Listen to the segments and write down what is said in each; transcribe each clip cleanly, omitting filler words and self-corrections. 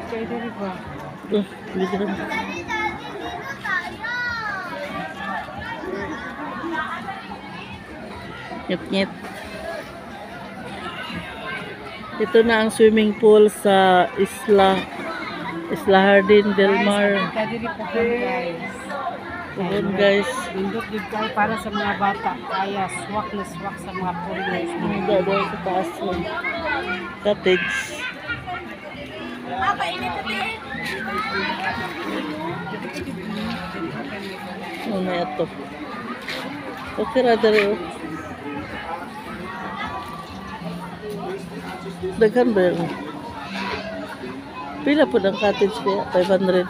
Kayo diri ba? Bigan. Nyep-nyep. Ito na ang swimming pool sa Isla Jardín del Mar. Kayo diri po guys. Ayan guys. Bindot din kayo para sa mga bata. Kaya swak na swak sa mga foreigners. Hindi doon sa taas mo. Cottage. Ano na ito? Okay ra dali oh. Daghan ba yun? Pila po ng cottage kaya? 500.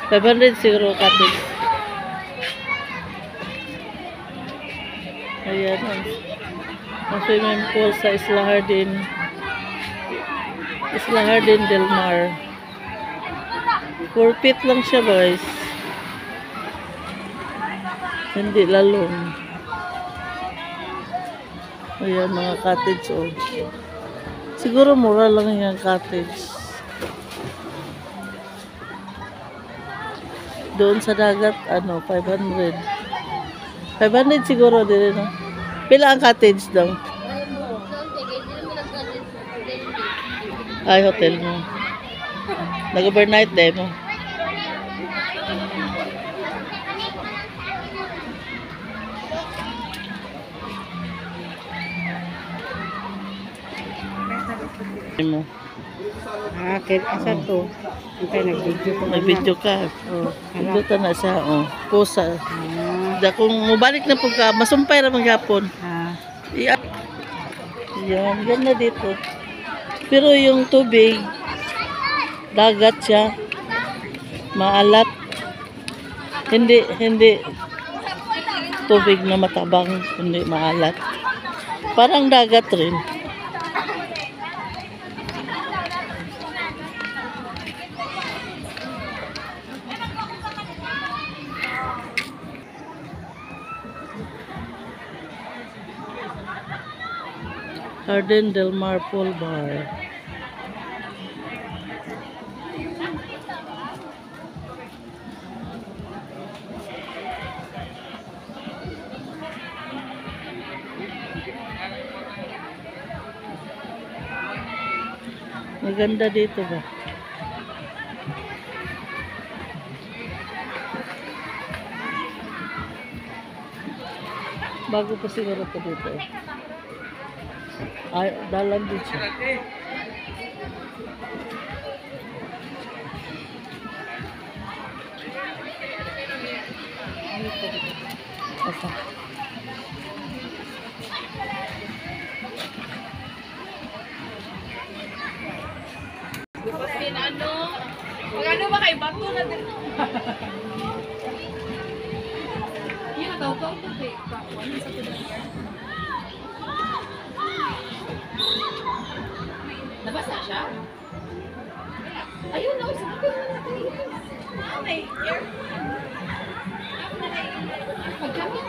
500 siguro cottage. Ayan ang swimming pool sa Isla Jardín del Mar. 4 feet lang siya guys. Hindi lalong. Ayan mga cottage oh. Siguro mura lang yung cottage. Doon sa dagat, 500. 500 siguro din, no? Pila ang cottage daw? Ay, hotel mo. Nag-overnight day mo. Mo. Asa to? Antay nag-video ko. May video ka. Oh, Ito na siya, oh. Pusa. Da kung mubalik na po ka, masumpay ra maghapon. Yan, ganda dito. Pero yung tubig, dagat siya. Maalat. Hindi tubig na matabang, hindi maalat. Parang dagat rin. Jardín del Mar Pool Bar. Maganda dito ba? Bago pa siguro pa dito. Ay, dalan din siya. Asa? Magano ba kay bato na din? Yun daw ko to kay kawan sa tuloy. Nabasa siya? Ayun na, sabi ko na natin. May air. Pagkamit.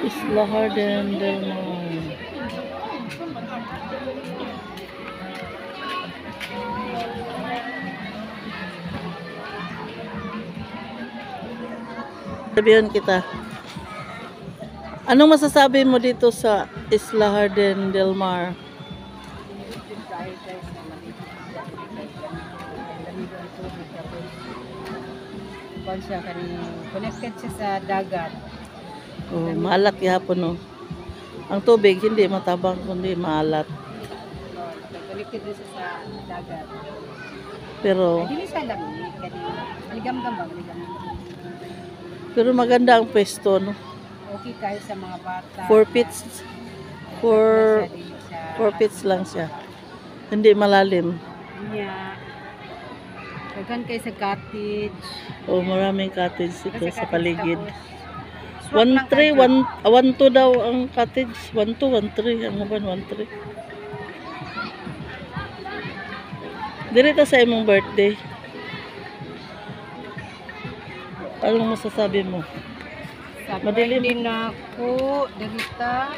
Isla Jardín del Mar. Sabihan kita. Anong masasabi mo dito sa Isla Jardín del Mar? Siya connected siya sa dagat. Oh, maalat gihapon oh. Ang tubig hindi matabang kundi maalat. Connected din siya sa dagat. Pero Hindi siya lamig. Maligam-gam ba? Pero maganda ang pwesto, no? Okay kayo sa mga bata. 4 feet. 4 feet lang siya. Hindi malalim. Niya. Dagan kayo sa cottage. O maraming cottage dito sa paligid. Swak lang kayo. 1-2 daw ang cottage. 1-2, 1-3. Ang uban, 1-3. Dirita sa imong birthday. Anong masasabi mo? Sa Madilim. birthday na ako, dalita.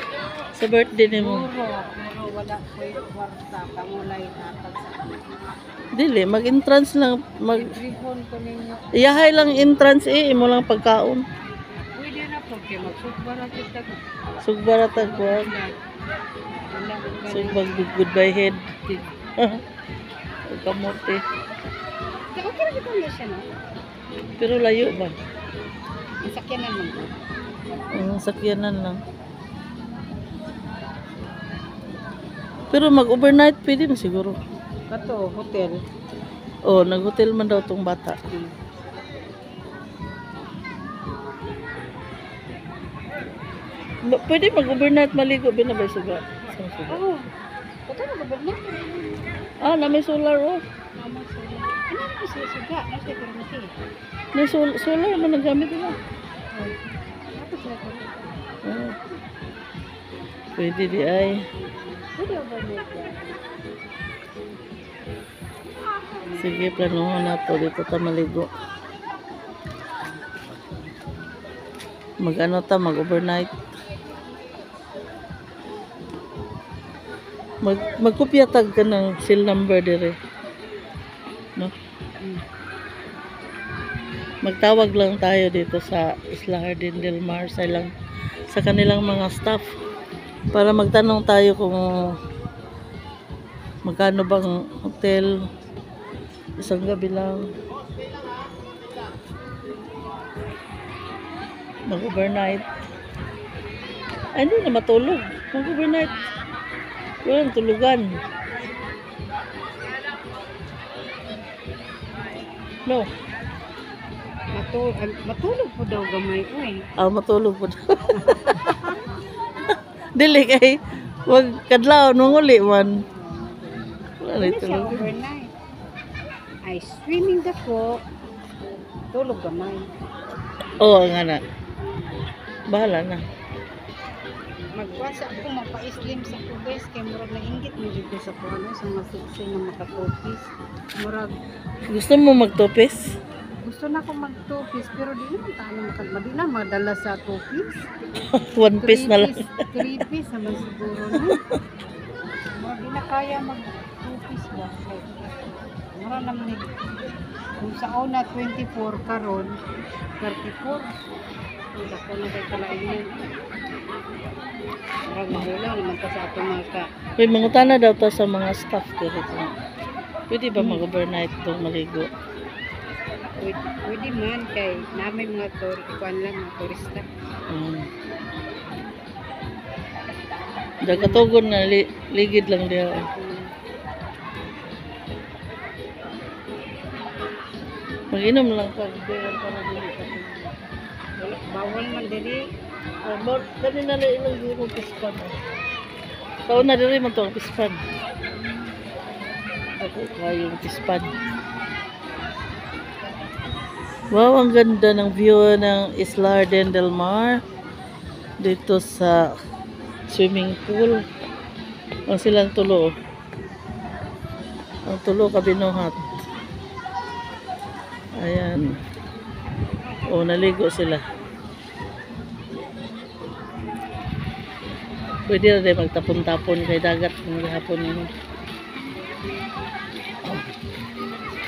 Sa birthday ni mo? Pero wala ko yung kwarta. Kamulay na sa Dili, mag-entrance lang. Librihon ko ninyo. Iyahay lang entrance imo lang pagkaon. Pwede na po, kaya magsugba na kita. Sugbara tagwag. Sugbag goodbye head. Kamote. Okay na kita na siya, no? Pero layo ba? Ang sakyanan mo. Sakyanan lang. Pero mag-overnight pwede na siguro. Kato, hotel. Oh, nag-hotel man daw tong bata. Pwede mag-overnight maligo binabay suga. Isang suga. Oo. Kato na ba na? Na may solar oh. Mama, sorry. Ano na siya suga? Ano siya permiti? May solar man nagamit nila. Dapat sila ko. Oh. Pwede di ay. Pwede overnight yan. Sige, planuhan na to. Dito ta maligo. Mag-ano ta, mag-overnight. Magkupyatag ka ng seal number dire. No? Magtawag lang tayo dito sa Isla Jardín del Mar sa kanilang mga staff para magtanong tayo kung magkano bang hotel isang gabi lang mag-overnight. Ay, hindi na matulog mag-overnight, walang tulugan. No, Matulog po daw gamay ko eh. matulog po. Dili kay wag kadlaw nung uli man. Wala Ano na siya tulog. overnight? Ay, swimming dako. Tulog gamay. Oo, nga na. Bahala na. Magwasa ako, mapa-slim sa kubes. Kaya murag na inggit mo dito sa kuano. Sa mga siksi na makatopis. Murag, Gusto mo magtopis? gusto na akong mag-topis. Pero di naman tayo di na madala sa topis. One piece na lang. 3 piece naman siguro na. Murag di na kaya mag-topis ba? Murag naman eh. Kung sa una 24 karon 34. Ang dako na kay kalainan. Murag mahula naman ta sa atong mga ka. Uy, mangutana daw to sa mga staff dito. Pwede ba mag-overnight itong maligo? Pwede man kay namin mga ikuan lang mga turista. Dagkatugon na ligid lang diya. Mag-inom lang ka. Para dili ka. Bawal man dili. Kanina na ilang dito pispan. Taon na dili man to ang pispan. Ako kayong pispan. Wow, ang ganda ng view ng Isla Jardín del Mar. Dito sa swimming pool. Ang silang tulo. Ang tulo kabinuhat. Ayan. O, naligo sila. Pwede na rin magtapon-tapon kay dagat ng hapon yun.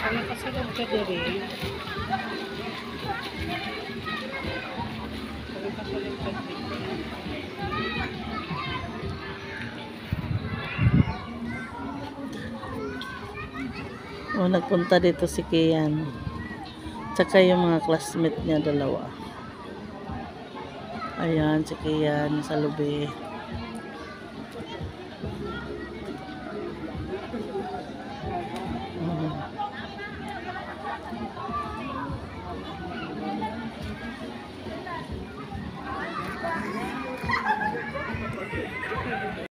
Ano kasulog ka diri? Ano kasulog ka diri? O, nagpunta dito si Kian. Tsaka yung mga classmate niya dalawa. Ayan, si Kian sa lubi.